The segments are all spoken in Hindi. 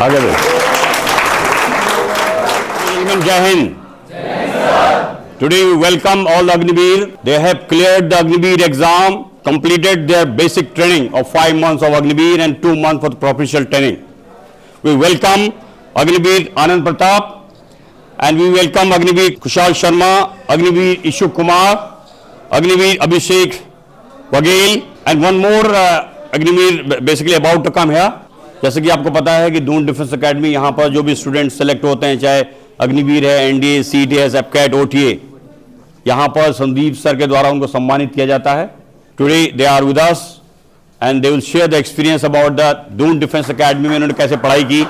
आगे बढ़ो। जय Hind. Today we welcome all the Agniveer. They have cleared the Agniveer exam, completed their basic training of 5 months of Agniveer and 2 months for the professional training. We welcome Agniveer Anand Pratap and we welcome Agniveer Kushal Sharma, Agniveer Ishu Kumar, Agniveer Abhishek Wagel and one more Agniveer basically about to come here. जैसे कि आपको पता है कि दून डिफेंस एकेडमी यहाँ पर जो भी स्टूडेंट सेलेक्ट होते हैं, चाहे अग्निवीर है, एनडीए, सीटीएस, एपकैट, ओटीए, यहाँ पर संदीप सर के द्वारा उनको सम्मानित किया जाता है. Today they are with us and they will share the experience about the Doon defence academy में उन्होंने कैसे पढ़ाई की,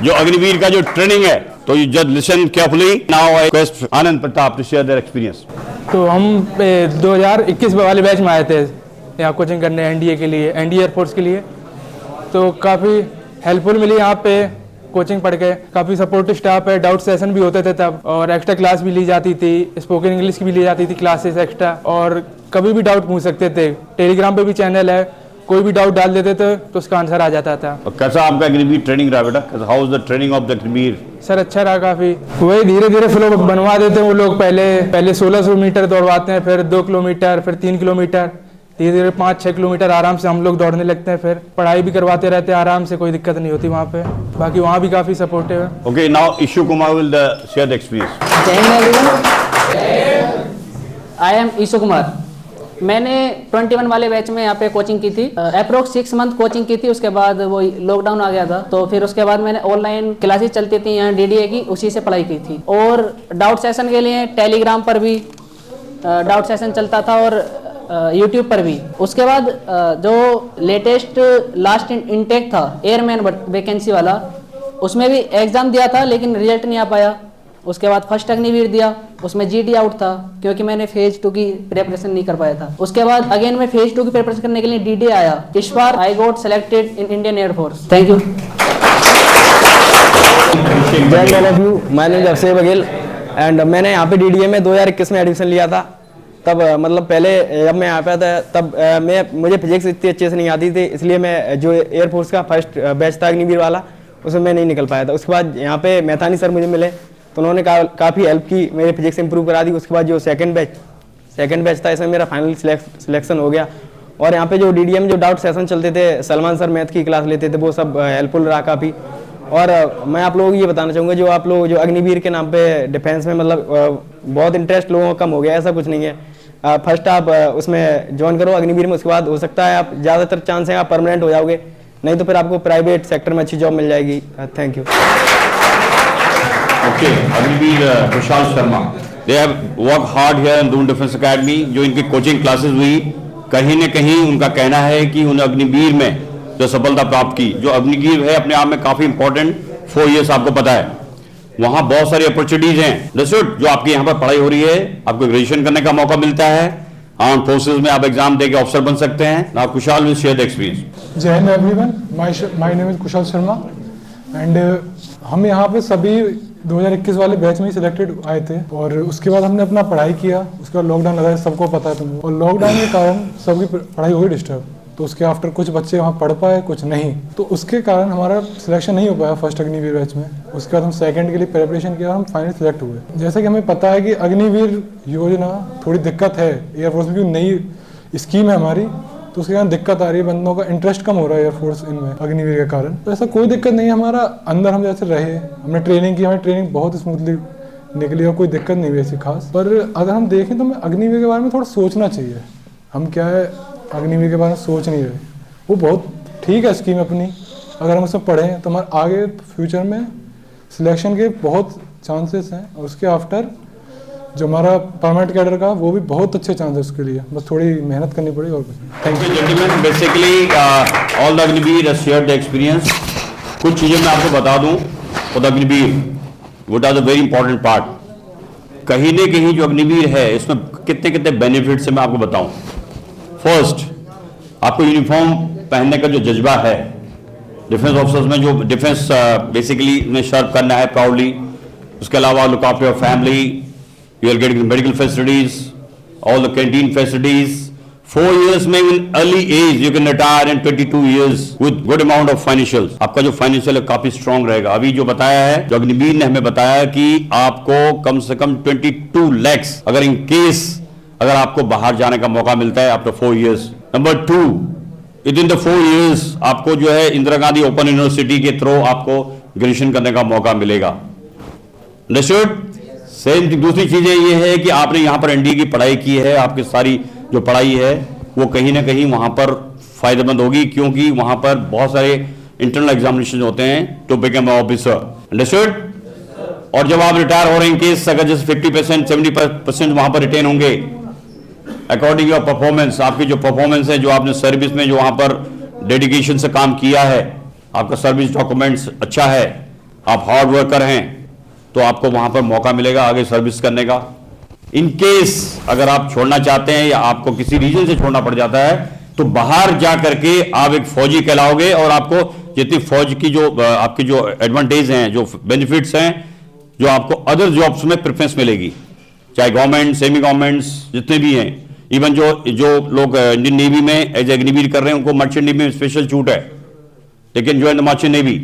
जो अग्निवीर का जो ट्रेनिंग है. तो you just listen carefully. Now I request Anand Pratap to share their experience. तो हम 2021 वाले बैच में आए थे यहाँ कोचिंग करने एनडीए के लिए, एनडीए एयरफोर्स के लिए. तो काफ़ी हेल्पफुल मिली यहाँ पे कोचिंग पढ़ के. काफ़ी सपोर्टिव स्टाफ है, डाउट सेशन भी होते थे तब, और एक्स्ट्रा क्लास भी ली जाती थी, स्पोकन इंग्लिश की भी ली जाती थी क्लासेस एक्स्ट्रा, और कभी भी डाउट पूछ सकते थे. टेलीग्राम पे भी चैनल है, कोई भी डाउट डाल देते थे तो उसका आंसर आ जाता था. कैसा आपका अग्निवीर ट्रेनिंग रहा बेटा? How is the training of the Agniveer? Sir अच्छा रहा काफ़ी. वही धीरे धीरे फ्लो बनवा देते हैं वो लोग. पहले 1600 मीटर दौड़वाते हैं, फिर 2 किलोमीटर, फिर 3 किलोमीटर, धीरे धीरे 5-6 किलोमीटर आराम से हम लोग दौड़ने लगते हैं. फिर पढ़ाई भी करवाते रहते हैं आराम से, कोई दिक्कत नहीं होती वहाँ पे. बाकी वहाँ भी काफ़ी सपोर्टिव है. Okay, now Ishu Kumar will share the experience. जय हिंद everyone. I am Ishu Kumar. मैंने 21 वाले बैच में यहाँ पे कोचिंग की थी. अप्रोक्स 6 मंथ कोचिंग की थी. उसके बाद वो लॉकडाउन आ गया था, तो फिर उसके बाद मैंने ऑनलाइन क्लासेस चलती थी यहाँ डीडीए की, उसी से पढ़ाई की थी. और डाउट सेशन के लिए टेलीग्राम पर भी डाउट सेशन चलता था और यूट्यूब पर भी. उसके बाद जो लेटेस्ट लास्ट इनटेक था एयरमैन वैकेंसी वाला, उसमें भी एग्ज़ाम दिया था लेकिन रिजल्ट नहीं आ पाया. उसके बाद फर्स्ट अग्निवीर दिया, उसमें जीडी आउट था क्योंकि मैंने फेज 2 की प्रिपरेशन नहीं कर पाया था. उसके बाद अगेन मैं फेज 2 की प्रिपरेशन करने के लिए डीडी आया. इस बार I got selected in Indian Air Force. Thank you. My name is Abhishek Baghel and मैंने यहाँ पे डीडीए में 2021 में एडमिशन लिया था. तब मतलब पहले जब मैं यहाँ पे था तब मुझे फिजिक्स इतनी अच्छे से नहीं आती थी, इसलिए मैं जो एयरफोर्स का फर्स्ट बैच था अग्निवीर वाला, उसमें मैं नहीं निकल पाया था. उसके बाद यहाँ पे मैथानी सर मुझे मिले तो उन्होंने काफ़ी हेल्प की, मेरी फिजिक्स इंप्रूव करा दी. उसके बाद जो सेकंड बैच था इसमें मेरा फाइनल सिलेक्शन हो गया. और यहाँ पे जो डीडीए में जो डाउट सेशन चलते थे, सलमान सर मैथ की क्लास लेते थे, वो सब हेल्पफुल रहा काफ़ी. और मैं आप लोगों को ये बताना चाहूँगा, जो आप लोग जो अग्निवीर के नाम पे डिफेंस में मतलब बहुत इंटरेस्ट लोगों का कम हो गया, ऐसा कुछ नहीं है. फर्स्ट आप उसमें ज्वाइन करो अग्निवीर में, उसके बाद हो सकता है आप ज़्यादातर चांस है आप परमानेंट हो जाओगे, नहीं तो फिर आपको प्राइवेट सेक्टर में अच्छी जॉब मिल जाएगी. Thank you. Okay, Agniveer Kushal Sharma, they have work hard here in Doon defence academy. जो इनकी कोचिंग क्लासेस हुई, कहीं न कहीं उनका कहना है कि उन्हें अग्निवीर में जो सफलता प्राप्त की, जो अग्निवीर है अपने आप में काफ़ी इंपॉर्टेंट 4 ईयर्स आपको पता है, वहाँ बहुत सारी अपॉर्चुनिटीज हैं. जो आपकी यहाँ पर पढ़ाई हो रही है, आपको ग्रेजुएशन करने का मौका मिलता है, आर्म फोर्सेज में आप एग्जाम देके ऑफिसर बन सकते हैं. Now Kushal will share the experience. जय हिंद everyone. My name is Kushal Sharma and हम यहाँ पे सभी 2021 वाले बैच में ही सिलेक्टेड आए थे. और उसके बाद हमने अपना पढ़ाई किया. उसके बाद लॉकडाउन लगा, सबको पता है तुमको, और लॉकडाउन के कारण सबकी पढ़ाई हो गई डिस्टर्ब. तो उसके आफ्टर कुछ बच्चे वहाँ पढ़ पाए, कुछ नहीं. तो उसके कारण हमारा सिलेक्शन नहीं हो पाया फर्स्ट अग्निवीर बैच में. उसके बाद हम सेकंड के लिए प्रिपरेशन किया और हम फाइनल सिलेक्ट हुए. जैसे कि हमें पता है कि अग्निवीर योजना थोड़ी दिक्कत है एयरफोर्स में, नई स्कीम है हमारी, तो उसके कारण दिक्कत आ रही है. बंदों का इंटरेस्ट कम हो रहा है एयरफोर्स इनमें अग्निवीर के कारण. तो ऐसा कोई दिक्कत नहीं है. हमारा अंदर हम जैसे रहे, हमने ट्रेनिंग की, हमारी ट्रेनिंग बहुत स्मूथली निकली और कोई दिक्कत नहीं हुई ऐसी खास. पर अगर हम देखें तो हमें अग्निवीर के बारे में थोड़ा सोचना चाहिए. हम क्या है अग्निवीर के बारे में सोच नहीं रहे. वो बहुत ठीक है स्कीम अपनी, अगर हम उसमें पढ़ें तो हमारे आगे फ्यूचर में सिलेक्शन के बहुत चांसेस हैं. और उसके आफ्टर जो हमारा परमानेंट कैडर का, वो भी बहुत अच्छे चांस है उसके लिए. बस थोड़ी मेहनत करनी पड़ेगी और कुछ. Thank you gentleman. Basically all the Agniveer have shared the experience. कुछ चीज़ें मैं आपको बता दूं. For the Agniveer what are the very important part. कहीं न कहीं जो अग्निवीर है इसमें कितने कितने बेनिफिट्स है मैं आपको बताऊं. फर्स्ट, आपको यूनिफॉर्म पहनने का जो जज्बा है डिफेंस ऑफिसर्स में, जो डिफेंस बेसिकली में सर्व करना है प्राउडली. उसके अलावा look after your family, you are getting medical facilities, all the canteen facilities, 4 years में in early age you can retire in 22 years with good amount of financials. आपका जो फाइनेंशियल है काफी स्ट्रांग रहेगा। अभी जो बताया है, जो अग्निवीर ने हमें बताया कि आपको कम से कम 22 lakhs अगर इन केस अगर आपको बाहर जाने का मौका मिलता है after 4 years। Number 2, with in the 4 years आपको जो है इंदिरा गांधी ओपन यूनिवर्सिटी के थ्रू आपको ग्रेजुएशन करने का मौका मिलेगा। अंडरस्टूड? सेम दूसरी चीज ये है कि आपने यहाँ पर एनडीए की पढ़ाई की है, आपकी सारी जो पढ़ाई है वो कहीं ना कहीं वहां पर फायदेमंद होगी, क्योंकि वहां पर बहुत सारे इंटरनल एग्जामिनेशन होते हैं टू बिकम ऑफिसर। अंडरस्टूड? और जब आप रिटायर हो रहे हैं केस अगर जैसे 50% 70% वहां पर रिटेन होंगे अकॉर्डिंग योर परफॉर्मेंस। आपकी जो परफॉर्मेंस है, जो आपने सर्विस में जो वहां पर डेडिकेशन से काम किया है, आपका सर्विस डॉक्यूमेंट्स अच्छा है, आप हार्ड वर्कर हैं, तो आपको वहां पर मौका मिलेगा आगे सर्विस करने का। इन केस अगर आप छोड़ना चाहते हैं या आपको किसी रीजन से छोड़ना पड़ जाता है तो बाहर जा करके आप एक फौजी कहलाओगे और आपको जितनी फौज की जो आपकी जो एडवांटेज हैं, जो बेनिफिट्स हैं, जो आपको अदर जॉब्स में प्रेफरेंस मिलेगी, चाहे गवर्नमेंट, सेमी गवर्नमेंट्स जितने भी हैं। इवन जो लोग इंडियन नेवी में एज अग्निवीर कर रहे हैं उनको मर्चेंट नेवी में स्पेशल छूट है, लेकिन जो है मर्चेंट नेवी,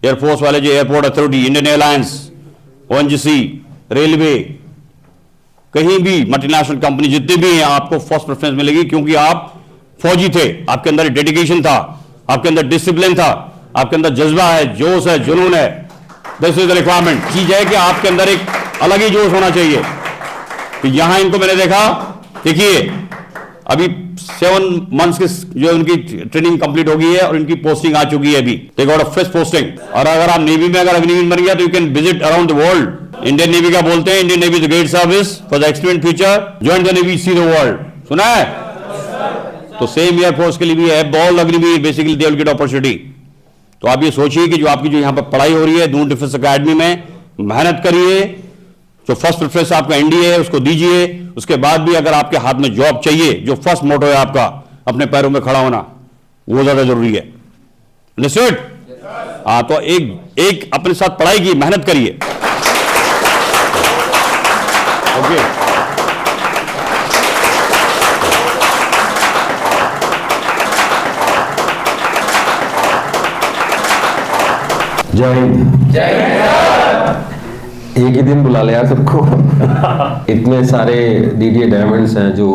एयरफोर्स वाले, जो airport authority, Indian airlines, ONGC, railway, कहीं भी मल्टीनेशनल कंपनी जितने भी हैं, आपको फर्स्ट प्रेफरेंस मिलेगी, क्योंकि आप फौजी थे, आपके अंदर डेडिकेशन था, आपके अंदर डिसिप्लिन था, आपके अंदर जज्बा है, जोश है, जुनून है। This is the requirement. चीज है कि आपके अंदर एक अलग ही जोश होना चाहिए। तो यहां इनको मैंने देखा, देखिए अभी 7 months की जो उनकी ट्रेनिंग कंप्लीट हो गई है और इनकी पोस्टिंग आ चुकी है अभी, they got a fresh posting. और अगर आप नेवी में अगर अग्निवीर बन गया तो you can visit around the world. Indian Navy का बोलते हैं, Indian Navy is a great service for the experienced future, join the navy, see the world. सुना है? तो सेम एयरफोर्स के लिए भी है, बॉल Agniveer, basically they will get opportunity. तो आप ये सोचिए कि जो आपकी जो यहाँ पर पढ़ाई हो रही है दून डिफेंस अकेडमी में, मेहनत करिए, जो फर्स्ट प्रेफरेंस आपका एनडीए है उसको दीजिए। उसके बाद भी अगर आपके हाथ में जॉब चाहिए, जो फर्स्ट मोटो है आपका अपने पैरों में खड़ा होना, वो ज्यादा जरूरी है। अंडरस्टूड? हाँ, तो एक अपने साथ पढ़ाई की, मेहनत करिए। ओके, जय हिंद। एक ही दिन बुला लिया सबको। इतने सारे डीडीए डायमंड्स हैं जो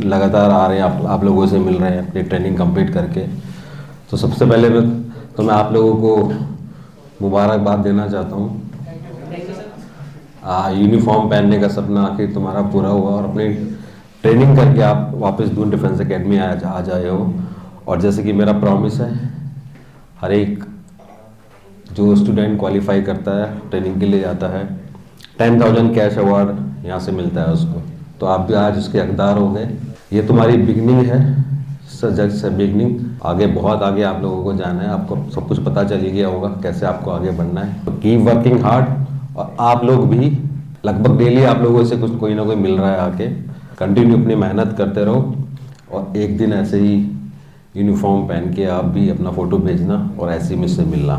लगातार आ रहे हैं, आप लोगों से मिल रहे हैं अपनी ट्रेनिंग कंप्लीट करके। तो सबसे पहले तो मैं आप लोगों को मुबारकबाद देना चाहता हूँ। यूनिफॉर्म पहनने का सपना आखिर तुम्हारा पूरा हुआ और अपनी ट्रेनिंग करके आप वापस दून डिफेंस अकेडमी आ जाए हो। और जैसे कि मेरा प्रॉमिस है, हर एक जो स्टूडेंट क्वालिफाई करता है, ट्रेनिंग के लिए जाता है, 10,000 कैश अवार्ड यहाँ से मिलता है उसको। तो आप भी आज उसके हकदार हो गए। ये तुम्हारी बिगनिंग है, जस्ट से बिगनिंग। आगे बहुत आगे आप लोगों को जाना है, आपको सब कुछ पता चल ही गया होगा कैसे आपको आगे बढ़ना है। तो कीप वर्किंग हार्ड। और आप लोग भी लगभग डेली आप लोगों से कुछ कोई ना कोई मिल रहा है आके, कंटिन्यू अपनी मेहनत करते रहो। और एक दिन ऐसे ही यूनिफॉर्म पहन के आप भी अपना फ़ोटो भेजना और ऐसे ही मुझसे मिलना।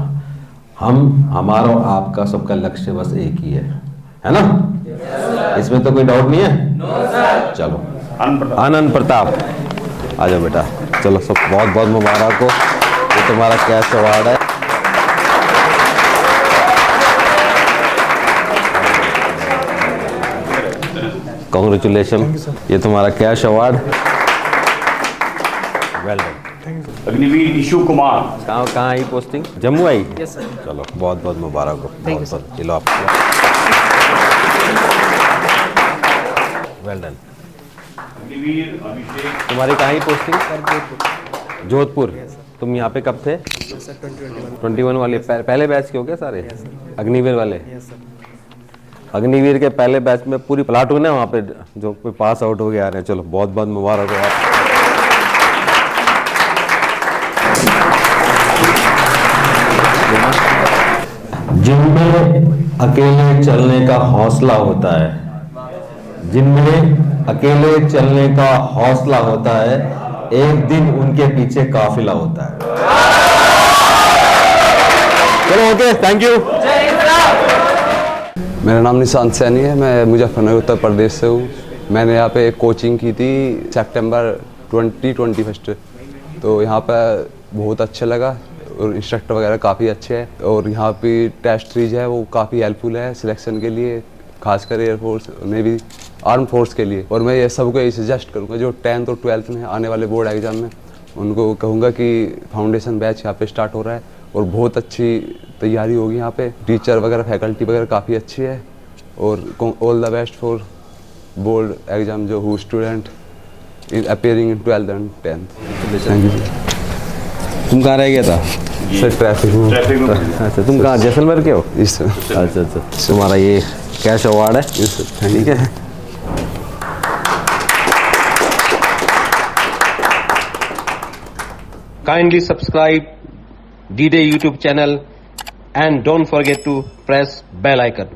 हमारा और आपका सबका लक्ष्य बस एक ही है ना? इसमें तो कोई डाउट नहीं है? चलो, आनंद प्रताप आ जाओ बेटा। चलो, सब बहुत बहुत मुबारक हो, ये तुम्हारा कैश अवार्ड है। कॉन्ग्रेचुलेशन, ये तुम्हारा cash award. Well done. Agniveer Ishu Kumar. कहाँ आई पोस्टिंग? जम्मू आई? Yes sir. चलो, बहुत बहुत मुबारक हो। बहुत बहुत चलो आप। Well done. अग्निवीर अभिषेक। तुम्हारी कहाँ आई पोस्टिंग? जोधपुर। तुम यहाँ पे कब थे? 21 वाले पहले बैच के हो गए सारे अग्निवीर वाले? अग्निवीर के पहले बैच में पूरी प्लाटून है वहाँ पे जो कोई पास आउट हो गए आ रहे हैं। चलो, बहुत बहुत मुबारक हो आप। जिनमें अकेले चलने का हौसला होता है, जिनमें अकेले चलने का हौसला होता है, एक दिन उनके पीछे काफिला होता है। चलो, ओके, थैंक यू। मेरा नाम निशांत सैनी है, मैं मुजफ्फरनगर उत्तर प्रदेश से हूँ। मैंने यहाँ पे कोचिंग की थी सितंबर 2021। तो यहाँ पर बहुत अच्छा लगा और इंस्ट्रक्टर वगैरह काफ़ी अच्छे हैं और यहाँ पे टेस्ट सीरीज है वो काफ़ी हेल्पफुल है सिलेक्शन के लिए, खासकर एयरफोर्स, नेवी, आर्म फोर्स के लिए। और मैं ये सबको यही सजेस्ट करूँगा जो 10th और 12th में आने वाले बोर्ड एग्ज़ाम में, उनको कहूँगा कि फाउंडेशन बैच यहाँ पे स्टार्ट हो रहा है और बहुत अच्छी तैयारी होगी यहाँ पे। टीचर वगैरह, फैकल्टी वगैरह काफ़ी अच्छी है और all the best for board exam जो who student is appearing in 12th and 10th। Thank you. तुम कहाँ रह गया था? सर ट्रैफिक में। अच्छा, तुम कहाँ, जैसलमेर के हो? इस अच्छा अच्छा, तुम्हारा ये कैश अवार्ड है। ठीक है। Kindly subscribe D-Day YouTube channel and don't forget to press bell icon.